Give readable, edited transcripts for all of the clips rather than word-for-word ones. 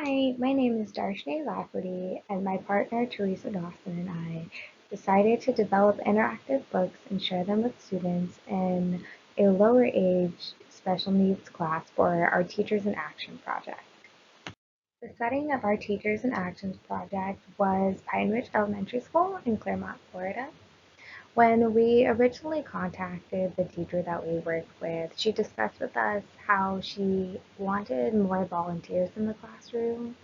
Hi, my name is Darshni Lafferty, and my partner Teresa Dawson and I decided to develop interactive books and share them with students in a lower age special needs class for our Teachers in Action project. The setting of our Teachers in Actions project was Pine Ridge Elementary School in Claremont, Florida. When we originally contacted the teacher that we worked with, she discussed with us how she wanted more volunteers in the classroom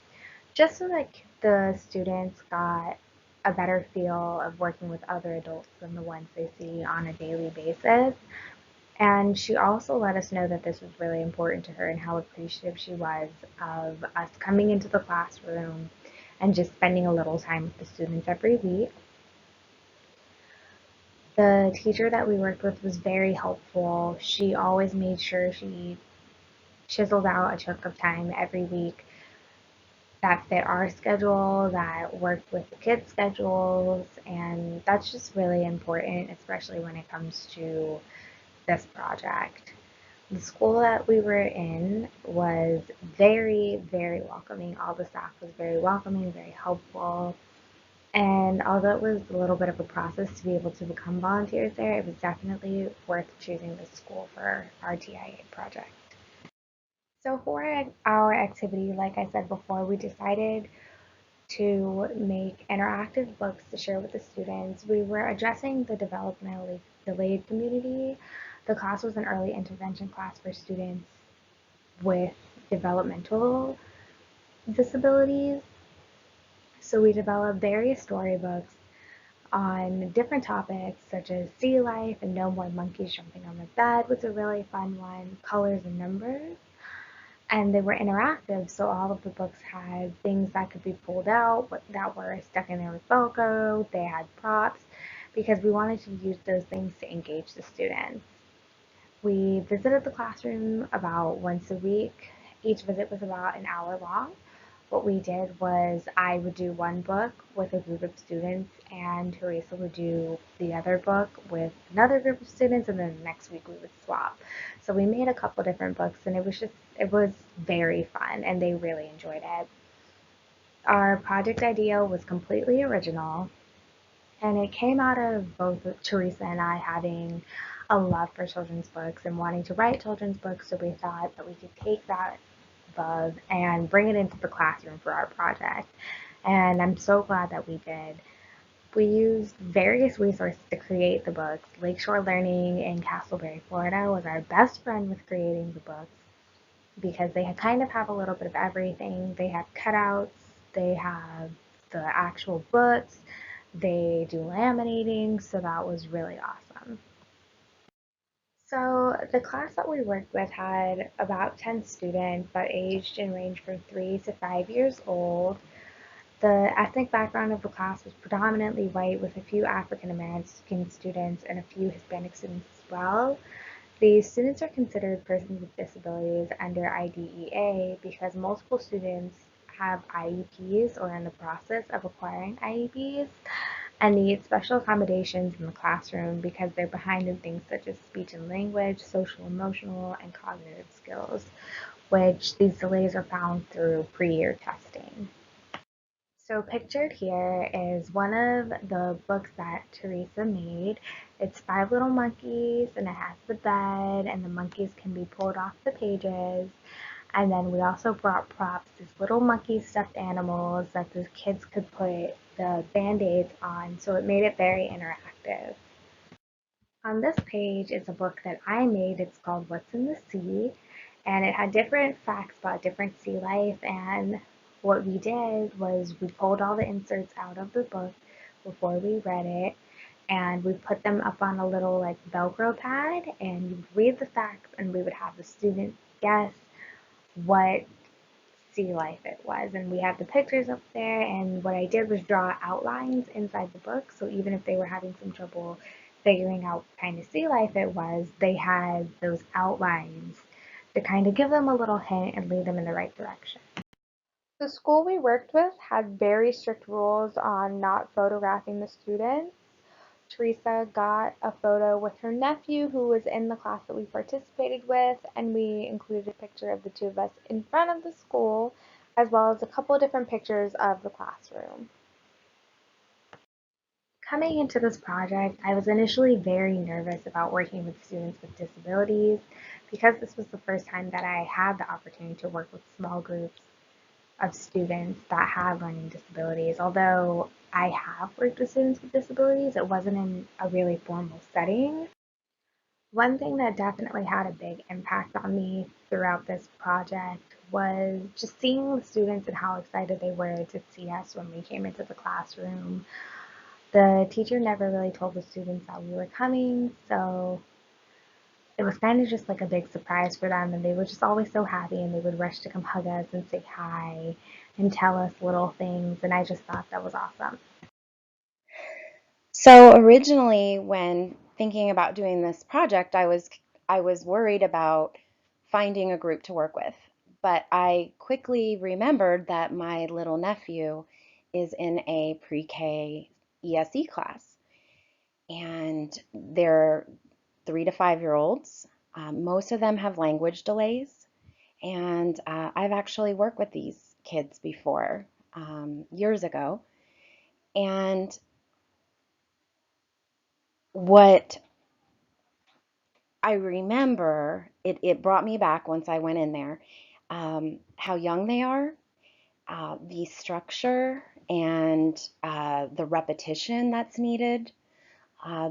just so that the students got a better feel of working with other adults than the ones they see on a daily basis. And she also let us know that this was really important to her and how appreciative she was of us coming into the classroom and just spending a little time with the students every week. The teacher that we worked with was very helpful. She always made sure she chiseled out a chunk of time every week that fit our schedule, that worked with the kids' schedules, and that's just really important, especially when it comes to this project. The school that we were in was very, very welcoming. All the staff was very welcoming, very helpful. And although it was a little bit of a process to be able to become volunteers there, it was definitely worth choosing this school for our TIA project. So for our activity, like I said before, we decided to make interactive books to share with the students. We were addressing the developmentally delayed community. The class was an early intervention class for students with developmental disabilities. So we developed various storybooks on different topics such as sea life and no more monkeys jumping on the bed was a really fun one, colors and numbers. And they were interactive, so all of the books had things that could be pulled out that were stuck in there with Velcro. They had props because we wanted to use those things to engage the students. We visited the classroom about once a week. Each visit was about an hour long. What we did was I would do one book with a group of students, and Teresa would do the other book with another group of students, and then the next week we would swap. So we made a couple different books, and it was very fun, and they really enjoyed it. Our project idea was completely original, and it came out of both Teresa and I having a love for children's books and wanting to write children's books. So we thought that we could take that bug and bring it into the classroom for our project. And I'm so glad that we did. We used various resources to create the books. Lakeshore Learning in Castleberry, Florida was our best friend with creating the books because they kind of have a little bit of everything. They have cutouts, they have the actual books, they do laminating, so that was really awesome. So the class that we worked with had about 10 students that aged and ranged from 3 to 5 years old. The ethnic background of the class was predominantly white with a few African American students and a few Hispanic students as well. These students are considered persons with disabilities under IDEA because multiple students have IEPs or are in the process of acquiring IEPs and need special accommodations in the classroom because they're behind in things such as speech and language, social, emotional, and cognitive skills, which these delays are found through pre-year testing. So pictured here is one of the books that Teresa made. It's Five Little Monkeys and it has the bed and the monkeys can be pulled off the pages. And then we also brought props, these little monkey stuffed animals that the kids could put the band-aids on, so it made it very interactive. On this page is a book that I made. It's called What's in the Sea, and it had different facts about different sea life. And what we did was we pulled all the inserts out of the book before we read it, and we put them up on a little like Velcro pad, and you read the facts, and we would have the students guess what sea life it was. And we have the pictures up there, and what I did was draw outlines inside the book, so even if they were having some trouble figuring out what kind of sea life it was, they had those outlines to kind of give them a little hint and lead them in the right direction. The school we worked with had very strict rules on not photographing the students. Teresa got a photo with her nephew who was in the class that we participated with, and we included a picture of the two of us in front of the school as well as a couple of different pictures of the classroom. Coming into this project, I was initially very nervous about working with students with disabilities because this was the first time that I had the opportunity to work with small groups of students that had learning disabilities. Although I have worked with students with disabilities, it wasn't in a really formal setting. One thing that definitely had a big impact on me throughout this project was just seeing the students and how excited they were to see us when we came into the classroom. The teacher never really told the students that we were coming, so it was kind of just like a big surprise for them, and they were just always so happy, and they would rush to come hug us and say hi and tell us little things, and I just thought that was awesome. So originally, when thinking about doing this project, I was worried about finding a group to work with. But I quickly remembered that my little nephew is in a pre-K ESE class, and they're 3 to 5 year olds. Most of them have language delays, and I've actually worked with these kids before, years ago. And what I remember, it brought me back once I went in there, how young they are, the structure and the repetition that's needed.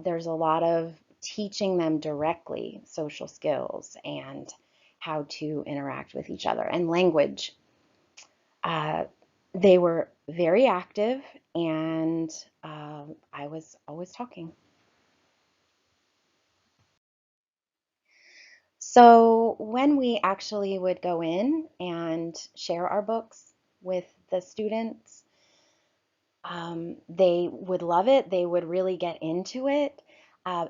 There's a lot of teaching them directly social skills and how to interact with each other and language. Uh, they were very active, and I was always talking. So when we actually would go in and share our books with the students, they would love it. They would really get into it.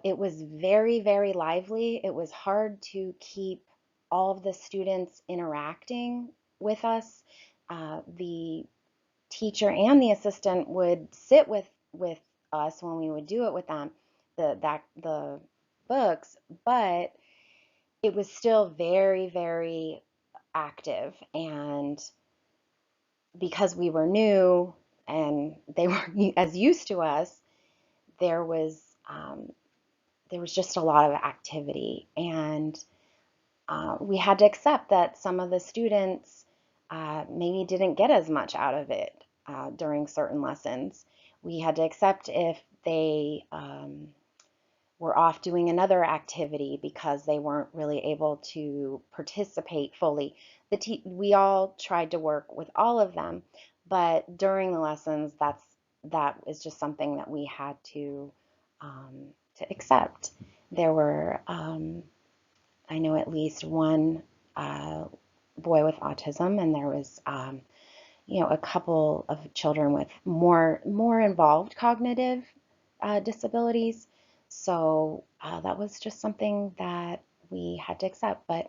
It was very, very lively. It was hard to keep all of the students interacting with us. The teacher and the assistant would sit with us when we would do it with them, the books, but it was still very, very active. And because we were new and they weren't as used to us, there was um, there was just a lot of activity, and we had to accept that some of the students maybe didn't get as much out of it during certain lessons. We had to accept if they were off doing another activity because they weren't really able to participate fully. We all tried to work with all of them, but during the lessons, that is just something that we had to accept. There were, I know at least one uh, boy with autism, and there was a couple of children with more involved cognitive disabilities. So that was just something that we had to accept. But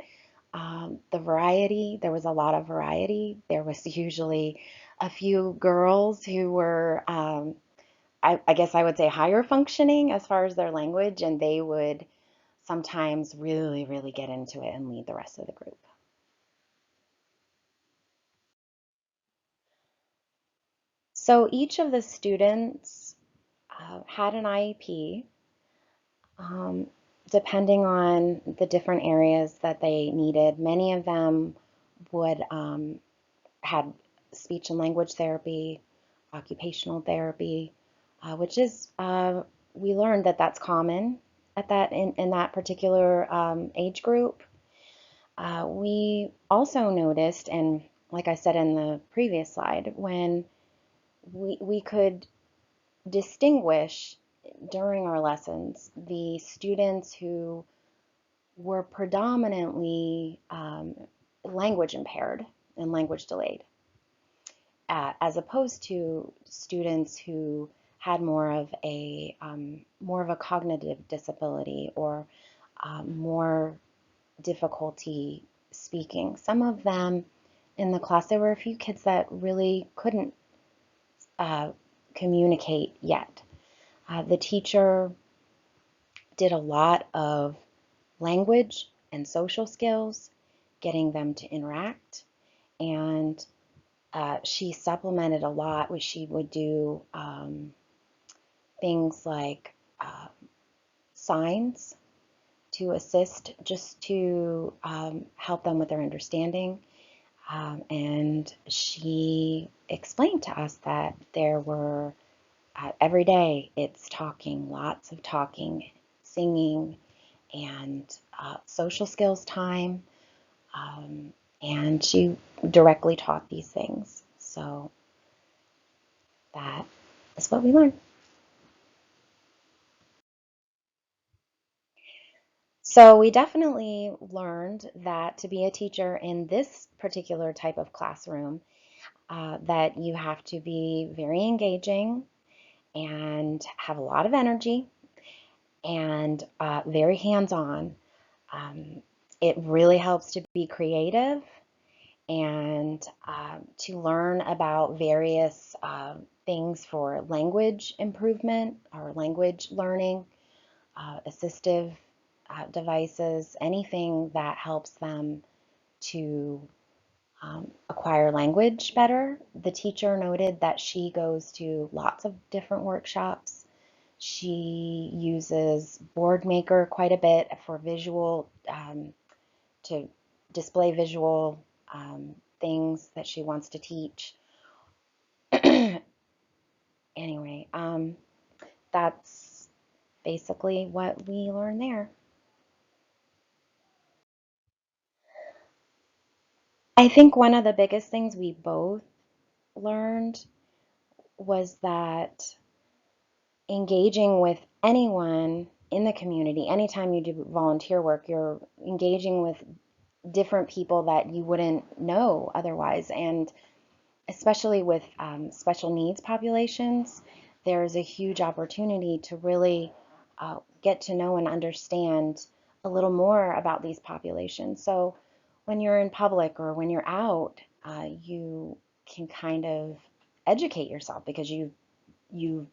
there was a lot of variety. There was usually a few girls who were, I guess I would say, higher functioning as far as their language, and they would sometimes really, really get into it and lead the rest of the group. So each of the students had an IEP, um, depending on the different areas that they needed. Many of them would had speech and language therapy, occupational therapy, which is we learned that that's common at in that particular age group. We also noticed, and like I said in the previous slide, when we could distinguish during our lessons the students who were predominantly language impaired and language delayed, as opposed to students who had more of a cognitive disability or more difficulty speaking. Some of them in the class, there were a few kids that really couldn't uh, communicate yet. The teacher did a lot of language and social skills, getting them to interact, and She supplemented a lot. She would do things like signs to assist, just to help them with their understanding. And she explained to us that there were every day it's talking, lots of talking, singing, and social skills time. Um, and she directly taught these things. So that is what we learned. So we definitely learned that to be a teacher in this particular type of classroom, that you have to be very engaging and have a lot of energy and very hands-on. Um, it really helps to be creative and to learn about various things for language improvement or language learning, assistive devices, anything that helps them to acquire language better. The teacher noted that she goes to lots of different workshops. She uses Boardmaker quite a bit for visual, to display visual things that she wants to teach. Anyway, that's basically what we learned there. I think one of the biggest things we both learned was that engaging with anyone in the community, anytime you do volunteer work, you're engaging with different people that you wouldn't know otherwise. And especially with special needs populations, there's a huge opportunity to really get to know and understand a little more about these populations. So when you're in public or when you're out, you can kind of educate yourself because you've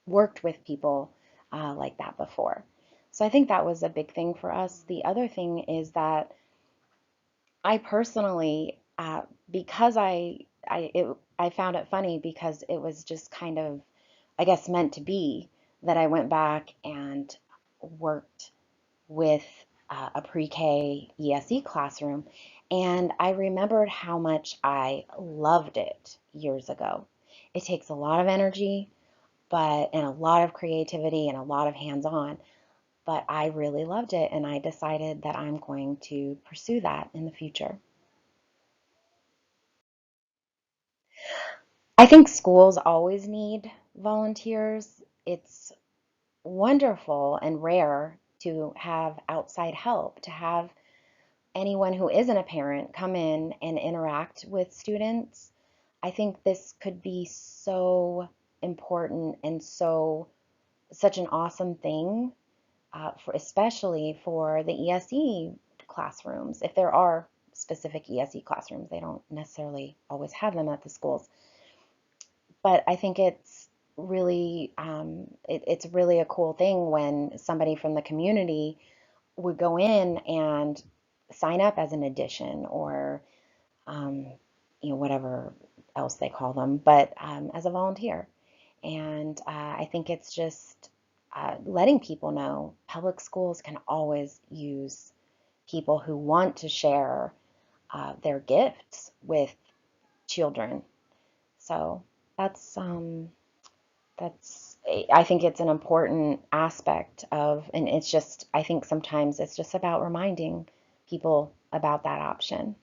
worked with people like that before. So I think that was a big thing for us. The other thing is that I personally, because I found it funny because it was just kind of, I guess, meant to be that I went back and worked with a pre-K ESE classroom, and I remembered how much I loved it years ago. It takes a lot of energy, and a lot of creativity and a lot of hands-on, but I really loved it, and I decided that I'm going to pursue that in the future. I think schools always need volunteers. It's wonderful and rare to have outside help, to have anyone who isn't a parent come in and interact with students. I think this could be so important and such an awesome thing, especially for the ESE classrooms. If there are specific ESE classrooms, they don't necessarily always have them at the schools. But I think it's really a cool thing when somebody from the community would go in and sign up as an addition or um, whatever else they call them, but as a volunteer. And I think it's just letting people know public schools can always use people who want to share their gifts with children. So that's that's I think it's an important aspect of, and it's just, I think sometimes it's just about reminding people about that option.